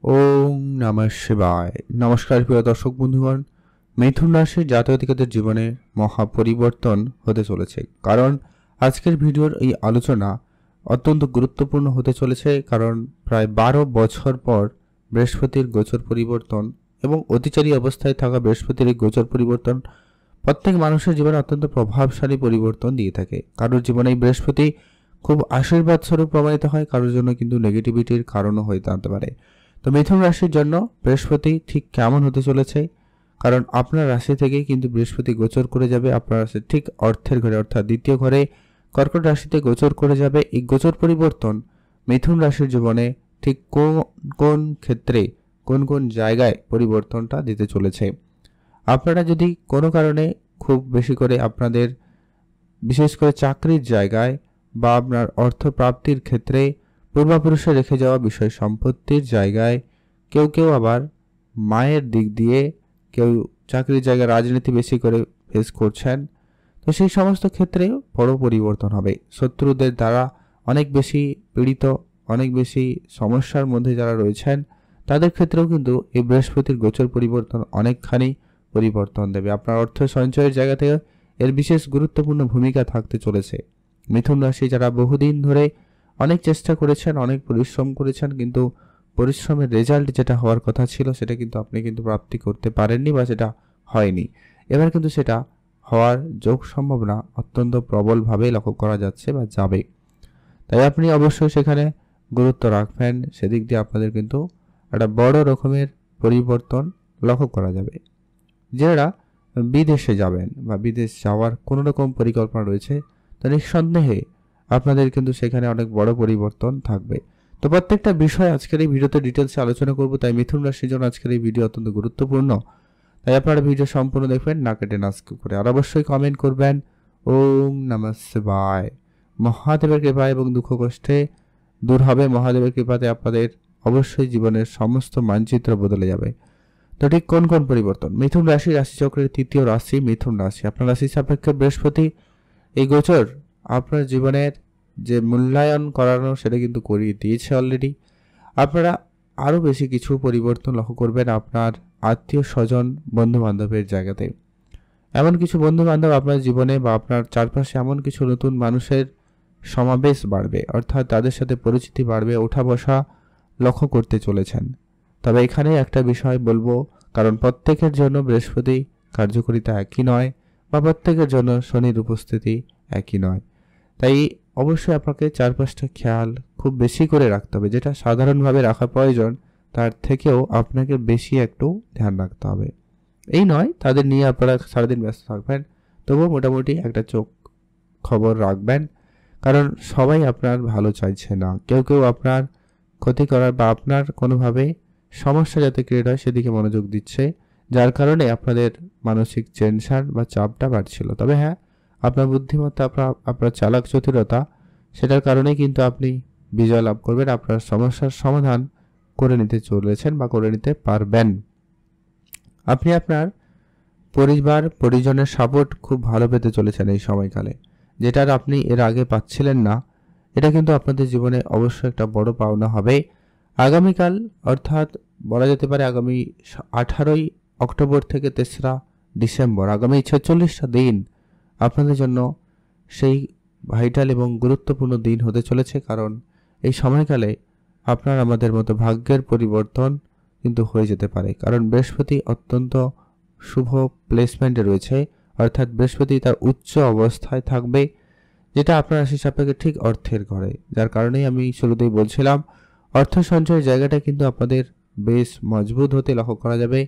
ওম নমঃ শিবায়। নমস্কার প্রিয় দর্শক বন্ধুগণ, মিথুন রাশির জাতকদের জীবনে মহা পরিবর্তন হতে চলেছে। কারণ আজকের ভিডিওর এই আলোচনা অত্যন্ত গুরুত্বপূর্ণ হতে চলেছে। কারণ প্রায় 12 বছর পর বৃহস্পতির গোচর পরিবর্তন এবং অতিচারী অবস্থায় থাকা বৃহস্পতির এই গোচর পরিবর্তন প্রত্যেক মানুষের জীবনে অত্যন্ত প্রভাবশালী পরিবর্তন দিয়ে থাকে। কারোর জীবনে এই বৃহস্পতি খুব আশীর্বাদ স্বরূপ প্রমাণিত হয়, কারোর জন্য কিন্তু নেগেটিভিটির কারণও হয়ে দাঁড়াতে পারে। তো মিথুন রাশির জন্য বৃহস্পতি ঠিক কেমন হতে চলেছে, কারণ আপনার রাশি থেকেই কিন্তু বৃহস্পতি গোচর করে যাবে আপনার রাশি ঠিক অর্থের ঘরে, অর্থাৎ দ্বিতীয় ঘরে কর্কট রাশিতে গোচর করে যাবে। এই গোচর পরিবর্তন মিথুন রাশির জীবনে ঠিক কোন কোন ক্ষেত্রে কোন কোন জায়গায় পরিবর্তনটা দিতে চলেছে। আপনারা যদি কোনো কারণে খুব বেশি করে আপনাদের বিশেষ করে চাকরির জায়গায় বা আপনার অর্থ প্রাপ্তির ক্ষেত্রে পূর্বপুরুষে রেখে যাওয়া বিষয় সম্পত্তির জায়গায়, কেউ কেউ আবার মায়ের দিক দিয়ে, কেউ চাকরির জায়গায় রাজনীতি বেশি করে ফেস করছেন, তো সেই সমস্ত ক্ষেত্রে বড় পরিবর্তন হবে। শত্রুদের দ্বারা অনেক বেশি পীড়িত, অনেক বেশি সমস্যার মধ্যে যারা রয়েছেন তাদের ক্ষেত্রেও কিন্তু এই বৃহস্পতির গোচর পরিবর্তন অনেকখানি পরিবর্তন দেবে। আপনার অর্থ সঞ্চয়ের জায়গা থেকে এর বিশেষ গুরুত্বপূর্ণ ভূমিকা থাকতে চলেছে। মিথুন রাশি যারা বহুদিন ধরে অনেক চেষ্টা করেছেন, অনেক পরিশ্রম করেছেন, কিন্তু পরিশ্রমের রেজাল্ট যেটা হওয়ার কথা ছিল সেটা কিন্তু আপনি কিন্তু প্রাপ্তি করতে পারেননি বা সেটা হয়নি। এবার কিন্তু সেটা হওয়ার যোগ সম্ভাবনা অত্যন্ত প্রবলভাবে লক্ষ্য করা যাচ্ছে বা যাবে। তাই আপনি অবশ্যই সেখানে গুরুত্ব রাখবেন। সেদিক দিয়ে আপনাদের কিন্তু একটা বড় রকমের পরিবর্তন লক্ষ্য করা যাবে। যারা বিদেশে যাবেন বা বিদেশ যাওয়ার কোনো রকম পরিকল্পনা রয়েছে, তো নিঃসন্দেহে আপনাদের কিন্তু সেখানে অনেক বড় পরিবর্তন থাকবে। তো প্রত্যেকটা বিষয় আজকের এই ভিডিওতে ডিটেলসে আলোচনা করব। তাই মিথুন রাশির জন্য আজকের এই ভিডিও অত্যন্ত গুরুত্বপূর্ণ। তাই আপনারা ভিডিও সম্পূর্ণ দেখবেন, না কেটে না স্কিপ করে। আর অবশ্যই কমেন্ট করবেন ওম নমঃ শিবায়। মহাদেবের কৃপা এবং দুঃখ কষ্টে দূর হবে। মহাদেবের কৃপাতে আপনাদের অবশ্যই জীবনের সমস্ত মানচিত্র বদলে যাবে। তো ঠিক কোন কোন পরিবর্তন? মিথুন রাশি রাশিচক্রের তৃতীয় রাশি মিথুন রাশি। আপনার রাশি সাপেক্ষে বৃহস্পতি এই গোচর আপনার জীবনের যে মূল্যায়ন করানো সেটা কিন্তু করিয়ে দিয়েছে অলরেডি। আপনারা আরও বেশি কিছু পরিবর্তন লক্ষ্য করবেন আপনার আত্মীয় স্বজন বন্ধু বান্ধবের জায়গাতে। এমন কিছু বন্ধু বান্ধব আপনার জীবনে বা আপনার চারপাশে এমন কিছু নতুন মানুষের সমাবেশ বাড়বে, অর্থাৎ তাদের সাথে পরিচিতি বাড়বে, ওঠা বসা লক্ষ্য করতে চলেছেন। তবে এখানে একটা বিষয় বলবো, কারণ প্রত্যেকের জন্য বৃহস্পতি কার্যকারিতা একই নয় বা প্রত্যেকের জন্য শনির উপস্থিতি একই নয়। তাই অবশ্যই আপনাকে চারপাশটা খেয়াল খুব বেশি করে রাখতে হবে। যেটা সাধারণভাবে রাখা প্রয়োজন তার থেকেও আপনাকে বেশি একটু ধ্যান রাখতে হবে। এই নয় তাদের নিয়ে আপনারা সারাদিন ব্যস্ত থাকবেন, তবুও মোটামুটি একটা চোখ খবর রাখবেন। কারণ সবাই আপনার ভালো চাইছে না, কেউ কেউ আপনার ক্ষতি করার বা আপনার কোনোভাবে সমস্যা যাতে ক্রিয়েট হয় সেদিকে মনোযোগ দিচ্ছে, যার কারণে আপনাদের মানসিক টেনশন বা চাপটা বাড়ছিল। তবে হ্যাঁ, আপনার বুদ্ধিমত্তা, আপনার চালাক চতুরতা, সেটার কারণেই কিন্তু আপনি বিজয় লাভ করবেন, আপনার সমস্যার সমাধান করে নিতে চলেছেন বা করে নিতে পারবেন। আপনি আপনার পরিবার পরিজনের সাপোর্ট খুব ভালো পেতে চলেছেন এই সময়কালে, যেটার আপনি এর আগে পাচ্ছিলেন না। এটা কিন্তু আপনাদের জীবনে অবশ্যই একটা বড় পাওনা হবে। আগামীকাল অর্থাৎ বলা যেতে পারে আগামী 18ই অক্টোবর থেকে 3রা ডিসেম্বর, আগামী 46টা দিন আপনাদের জন্য সেই ভাইটাল এবং গুরুত্বপূর্ণ দিন হতে চলেছে। কারণ এই সময়কালে আপনার আমাদের মতো ভাগ্যের পরিবর্তন কিন্তু হয়ে যেতে পারে। কারণ বৃহস্পতি অত্যন্ত শুভ প্লেসমেন্টে রয়েছে, অর্থাৎ বৃহস্পতি তার উচ্চ অবস্থায় থাকবে, যেটা আপনার রাশি সাপেক্ষে ঠিক অর্থের ঘরে। যার কারণেই আমি শুরুতেই বলছিলাম অর্থ সঞ্চয়ের জায়গাটা কিন্তু আপনাদের বেশ মজবুত হতে লক্ষ্য করা যাবে।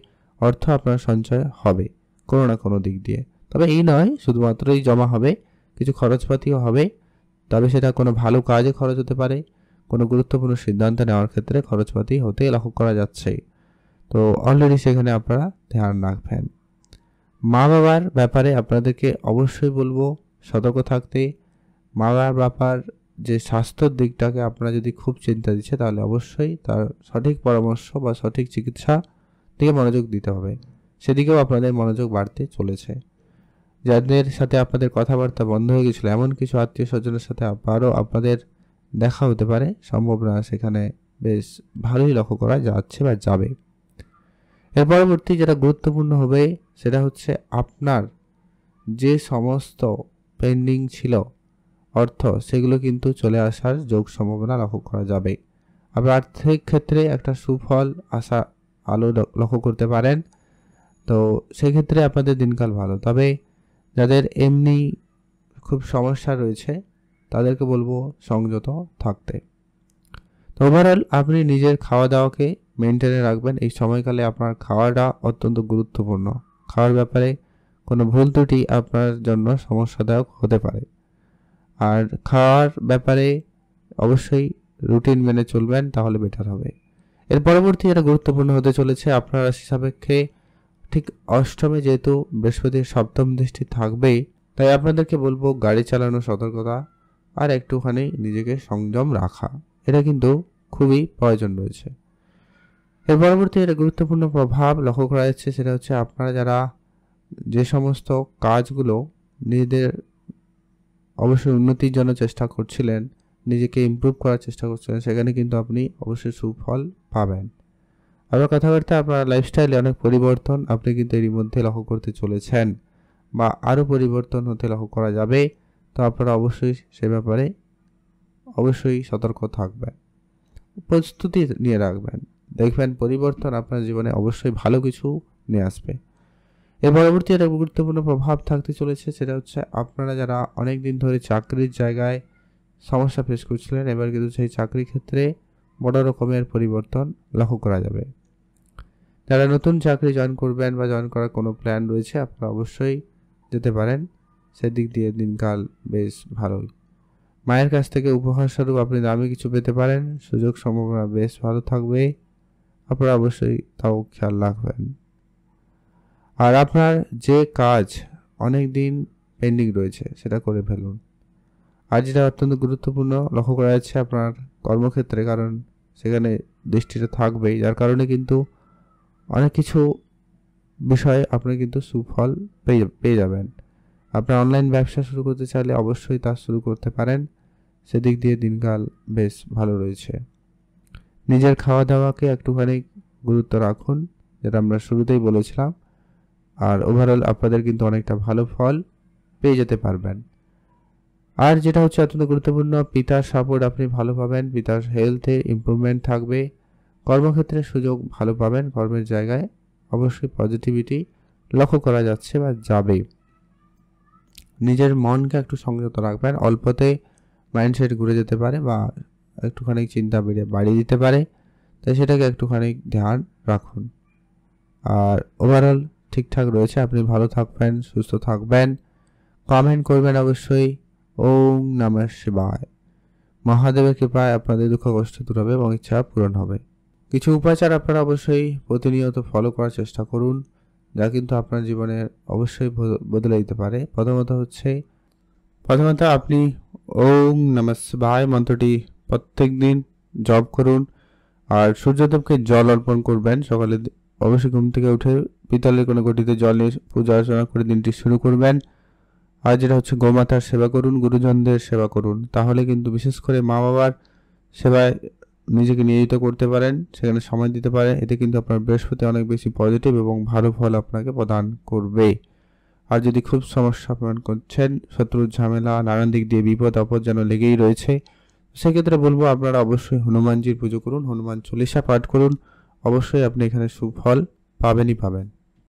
অর্থ আপনার সঞ্চয় হবে কোনো না কোনো দিক দিয়ে। তবে এই নয় শুধুমাত্রই জমা হবে, কিছু খরচপাতিও হবে। তবে সেটা কোনো ভালো কাজে খরচ হতে পারে, কোনো গুরুত্বপূর্ণ সিদ্ধান্ত নেওয়ার ক্ষেত্রে খরচপাতি হতে লক্ষ্য করা যাচ্ছে। তো অলরেডি সেখানে আপনারা ধ্যান রাখবেন। মা বাবার ব্যাপারে আপনাদেরকে অবশ্যই বলবো সতর্ক থাকতে। মা বাবার ব্যাপার যে স্বাস্থ্যের দিকটাকে আপনারা যদি খুব চিন্তা দিচ্ছে, তাহলে অবশ্যই তার সঠিক পরামর্শ বা সঠিক চিকিৎসা দিকে মনোযোগ দিতে হবে। সেদিকেও আপনাদের মনোযোগ বাড়তে চলেছে। যাদের সাথে আপনাদের কথাবার্তা বন্ধ হয়ে গেছিলো, এমন কিছু আত্মীয় স্বজনের সাথে আবারও আপনাদের দেখা হতে পারে, সম্ভাবনা সেখানে বেশ ভালোই লক্ষ্য করা যাচ্ছে বা যাবে। এর পরবর্তী যেটা গুরুত্বপূর্ণ হবে সেটা হচ্ছে আপনার যে সমস্ত পেন্ডিং ছিল অর্থ, সেগুলো কিন্তু চলে আসার যোগ সম্ভাবনা লক্ষ্য করা যাবে। আবার আর্থিক ক্ষেত্রে একটা সুফল আসা আলো লক্ষ্য করতে পারেন। তো সেক্ষেত্রে আপনাদের দিনকাল ভালো। তবে যাদের এমনি খুব সমস্যা রয়েছে তাদেরকে বলবো সংযত থাকতে। তো ওভারঅল আপনি নিজের খাওয়া দাওয়াকে মেনটেনে রাখবেন। এই সময়কালে আপনার খাওয়াটা অত্যন্ত গুরুত্বপূর্ণ। খাওয়ার ব্যাপারে কোনো ভুল ত্রুটি আপনার জন্য সমস্যাদায়ক হতে পারে। আর খাওয়ার ব্যাপারে অবশ্যই রুটিন মেনে চলবেন, তাহলে বেটার হবে। এর পরবর্তী এটা গুরুত্বপূর্ণ হতে চলেছে আপনার রাশি সাপেক্ষে ঠিক অষ্টমে, যেহেতু বৃহস্পতির সপ্তম দৃষ্টি থাকবেই, তাই আপনাদেরকে বলবো গাড়ি চালানোর সতর্কতা আর একটুখানি নিজেকে সংযম রাখা, এটা কিন্তু খুবই প্রয়োজন রয়েছে। এর পরবর্তী এটা গুরুত্বপূর্ণ প্রভাব লক্ষ্য করা যাচ্ছে, সেটা হচ্ছে আপনারা যারা যে সমস্ত কাজগুলো নিজেদের অবশ্যই উন্নতির জন্য চেষ্টা করছিলেন, নিজেকে ইমপ্রুভ করার চেষ্টা করছিলেন, সেখানে কিন্তু আপনি অবশ্যই সুফল পাবেন। আবার কথাবার্তা আপনার লাইফস্টাইলে অনেক পরিবর্তন আপনি কিন্তু এরই মধ্যে লক্ষ্য করতে চলেছেন বা আরও পরিবর্তন হতে লক্ষ্য করা যাবে। তো আপনারা অবশ্যই সে ব্যাপারে অবশ্যই সতর্ক থাকবেন, প্রস্তুতি নিয়ে রাখবেন। দেখবেন পরিবর্তন আপনার জীবনে অবশ্যই ভালো কিছু নিয়ে আসবে। এর পরবর্তী একটা গুরুত্বপূর্ণ প্রভাব থাকতে চলেছে, সেটা হচ্ছে আপনারা যারা অনেক দিন ধরে চাকরির জায়গায় সমস্যা ফেস করছিলেন, এবার কিন্তু সেই চাকরির ক্ষেত্রে বড় রকমের পরিবর্তন লক্ষ্য করা যাবে। যারা নতুন চাকরি জয়েন করবেন বা জয়েন করার কোনো প্ল্যান রয়েছে, আপনারা অবশ্যই যেতে পারেন। সেদিক দিয়ে দিনকাল বেশ ভালোই। মায়ের কাছ থেকে উপহার স্বরূপ আপনি দামি কিছু পেতে পারেন, সুযোগ সম্ভাবনা বেশ ভালো থাকবে। আপনারা অবশ্যই তাও খেয়াল রাখবেন। আর আপনার যে কাজ অনেক দিন পেন্ডিং রয়েছে সেটা করে ফেলুন। আর যেটা অত্যন্ত গুরুত্বপূর্ণ লক্ষ্য করা যাচ্ছে আপনার কর্মক্ষেত্রে, কারণ সেখানে দৃষ্টিটা থাকবেই, যার কারণে কিন্তু অনেক কিছু বিষয়ে আপনি কিন্তু সুফল পেয়ে যাবেন। আপনার অনলাইন ব্যবসা শুরু করতে চাইলে অবশ্যই তা শুরু করতে পারেন। সেদিক দিয়ে দিনকাল বেশ ভালো রয়েছে। নিজের খাওয়া দাওয়াকে একটুখানি গুরুত্ব রাখুন, যেটা আমরা শুরুতেই বলেছিলাম। আর ওভারঅল আপনাদের কিন্তু অনেকটা ভালো ফল পেয়ে যেতে পারবেন। আর যেটা হচ্ছে অত্যন্ত গুরুত্বপূর্ণ, পিতার সাপোর্ট আপনি ভালো পাবেন, পিতার হেলথে ইমপ্রুভমেন্ট থাকবে, কর্মক্ষেত্রে সুযোগ ভালো পাবেন, কর্মের জায়গায় অবশ্যই পজিটিভিটি লক্ষ্য করা যাচ্ছে বা যাবে। নিজের মনকে একটু সংযত রাখবেন, অল্পতে মাইন্ডসেট ঘুরে যেতে পারে বা একটুখানি চিন্তা বাড়িয়ে দিতে পারে, তাই সেটাকে একটুখানি ধ্যান রাখুন। আর ওভারঅল ঠিকঠাক রয়েছে, আপনি ভালো থাকবেন, সুস্থ থাকবেন। কমেন্ট করবেন অবশ্যই। ওম নমঃ শিবায়। মহাদেবের কৃপায় আপনাদের দুঃখ কষ্ট দূর হবে এবং ইচ্ছা পূরণ হবে। কিছু উপাচার আপনারা অবশ্যই প্রতিনিয়ত ফলো করার চেষ্টা করুন, যা কিন্তু আপনার জীবনে অবশ্যই বদলে দিতে পারে। প্রথমত আপনি ওম নমঃ শিবায় মন্ত্রটি প্রত্যেক দিন জপ করুন। আর সূর্যদেবকে জল অর্পণ করবেন। সকালে অবশ্যই ঘুম থেকে উঠে পিতলের কোনো ঘটিতে জল নিয়ে পূজা অর্চনা করে দিনটি শুরু করবেন। আর যেটা হচ্ছে গোমাতার সেবা করুন, গুরুজনদের সেবা করুন, তাহলে কিন্তু বিশেষ করে মা বাবার সেবায় নিজেকে নিয়োজিত করতে পারেন, সেখানে সময় দিতে পারেন। এতে কিন্তু আপনার বৃহস্পতি অনেক বেশি পজিটিভ এবং ভালো ফল আপনাকে প্রদান করবে। আর যদি খুব সমস্যা প্রদান করছেন, শত্রুর ঝামেলা, নানান দিক দিয়ে বিপদ আপদ যেন লেগেই রয়েছে, সেক্ষেত্রে বলবো আপনারা অবশ্যই হনুমানজির পুজো করুন, হনুমান চল্লিশা পাঠ করুন। অবশ্যই আপনি এখানে সুফল পাবেনই পাবেন।